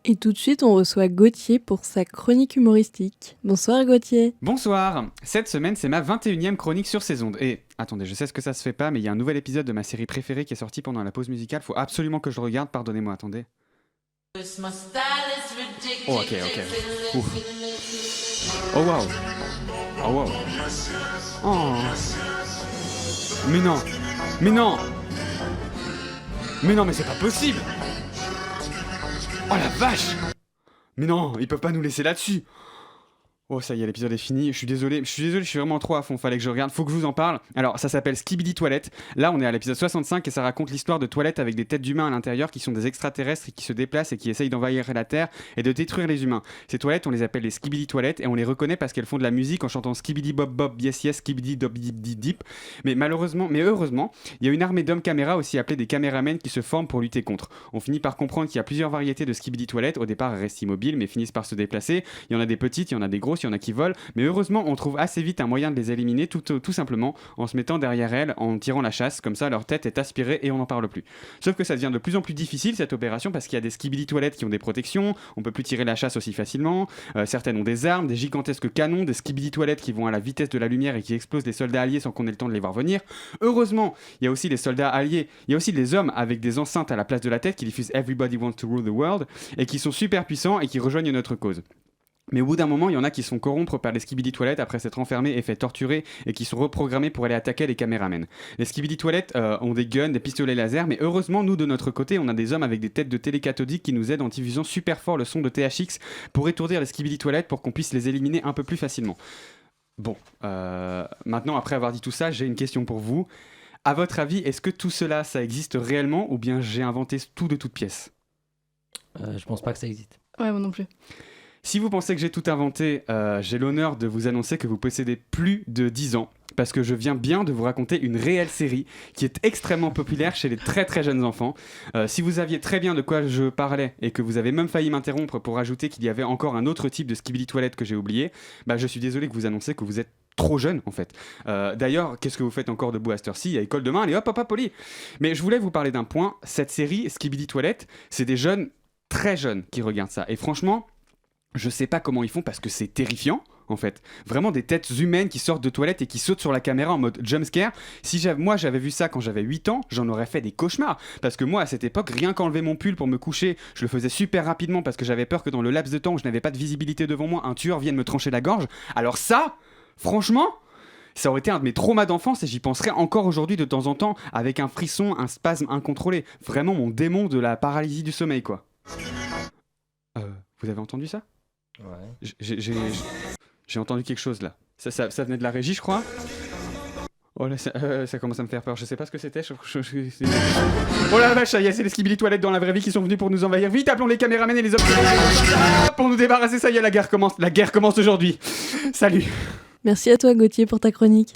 Et tout de suite, on reçoit Gauthier pour sa chronique humoristique. Bonsoir Gauthier. Bonsoir. Cette semaine, c'est ma 21e chronique sur ces ondes. Et attendez, je sais ce que ça se fait pas, mais il y a un nouvel épisode de ma série préférée qui est sorti pendant la pause musicale. Faut absolument que je le regarde, pardonnez-moi, attendez. Oh, ok. Ouf. Oh wow. Oh wow. Oh. Mais non. Mais non. Mais non, mais c'est pas possible. Oh la vache. Mais non, ils peuvent pas nous laisser là-dessus. Oh ça y est, l'épisode est fini, je suis désolé, je suis vraiment trop à fond, fallait que je regarde, faut que je vous en parle. Alors ça s'appelle Skibidi Toilette, là on est à l'épisode 65 et ça raconte l'histoire de toilettes avec des têtes d'humains à l'intérieur qui sont des extraterrestres et qui se déplacent et qui essayent d'envahir la Terre et de détruire les humains. Ces toilettes on les appelle les Skibidi Toilettes et on les reconnaît parce qu'elles font de la musique en chantant Skibidi Bob Bob Yes Yes Skibidi Dob Dip Dip Dip. Mais heureusement, il y a une armée d'hommes caméras aussi appelés des caméramens qui se forment pour lutter contre. On finit par comprendre qu'il y a plusieurs variétés de Skibidi Toilettes, au départ elles restent immobiles mais finissent par se déplacer. Il y en a des petites, il y en a des grosses, il y en a qui volent. Mais heureusement, on trouve assez vite un moyen de les éliminer, tout simplement en se mettant derrière elles, en tirant la chasse, comme ça leur tête est aspirée et on n'en parle plus. Sauf que ça devient de plus en plus difficile cette opération parce qu'il y a des skibidi toilettes qui ont des protections, on peut plus tirer la chasse aussi facilement, certaines ont des armes, des gigantesques canons, des skibidi toilettes qui vont à la vitesse de la lumière et qui explosent des soldats alliés sans qu'on ait le temps de les voir venir. Heureusement, il y a aussi les soldats alliés, il y a aussi des hommes avec des enceintes à la place de la tête qui diffusent Everybody Wants to Rule the World et qui sont super puissants et qui rejoignent notre cause. Mais au bout d'un moment, il y en a qui sont corrompus par les skibidi toilettes après s'être enfermés et fait torturer et qui sont reprogrammés pour aller attaquer les caméramens. Les skibidi toilettes ont des guns, des pistolets laser, mais heureusement, nous de notre côté, on a des hommes avec des têtes de télé cathodique qui nous aident en diffusant super fort le son de THX pour étourdir les skibidi toilettes pour qu'on puisse les éliminer un peu plus facilement. Bon, maintenant, après avoir dit tout ça, j'ai une question pour vous. À votre avis, est-ce que tout cela, ça existe réellement ou bien j'ai inventé tout de toutes pièces ? Je pense pas que ça existe. Ouais, moi non plus. Si vous pensez que j'ai tout inventé, j'ai l'honneur de vous annoncer que vous possédez plus de 10 ans, parce que je viens bien de vous raconter une réelle série qui est extrêmement populaire chez les très très jeunes enfants. Si vous aviez très bien de quoi je parlais et que vous avez même failli m'interrompre pour ajouter qu'il y avait encore un autre type de skibidi toilette que j'ai oublié, bah je suis désolé que vous annoncer que vous êtes trop jeune en fait. D'ailleurs, qu'est-ce que vous faites encore debout à cette heure-ci ? À école demain, allez hop hop hop poli. Mais je voulais vous parler d'un point, cette série Skibidi Toilette, c'est des jeunes, très jeunes qui regardent ça. Et franchement, je sais pas comment ils font parce que c'est terrifiant en fait. Vraiment des têtes humaines qui sortent de toilettes et qui sautent sur la caméra en mode jumpscare. Si moi j'avais vu ça quand j'avais 8 ans, j'en aurais fait des cauchemars. Parce que moi à cette époque, rien qu'enlever mon pull pour me coucher, je le faisais super rapidement parce que j'avais peur que dans le laps de temps où je n'avais pas de visibilité devant moi, un tueur vienne me trancher la gorge. Alors ça, franchement, ça aurait été un de mes traumas d'enfance et j'y penserais encore aujourd'hui de temps en temps avec un frisson, un spasme incontrôlé. Vraiment mon démon de la paralysie du sommeil quoi. Vous avez entendu ça ? Ouais. J'ai entendu quelque chose là. Ça venait de la régie, je crois. Oh là, ça commence à me faire peur. Je sais pas ce que c'était. Oh la vache, ça y est, c'est les skibidi toilettes dans la vraie vie qui sont venus pour nous envahir. Vite, appelons les caméramens et les hommes pour nous débarrasser. Ça y est, la guerre commence. La guerre commence aujourd'hui. Salut. Merci à toi Gauthier pour ta chronique.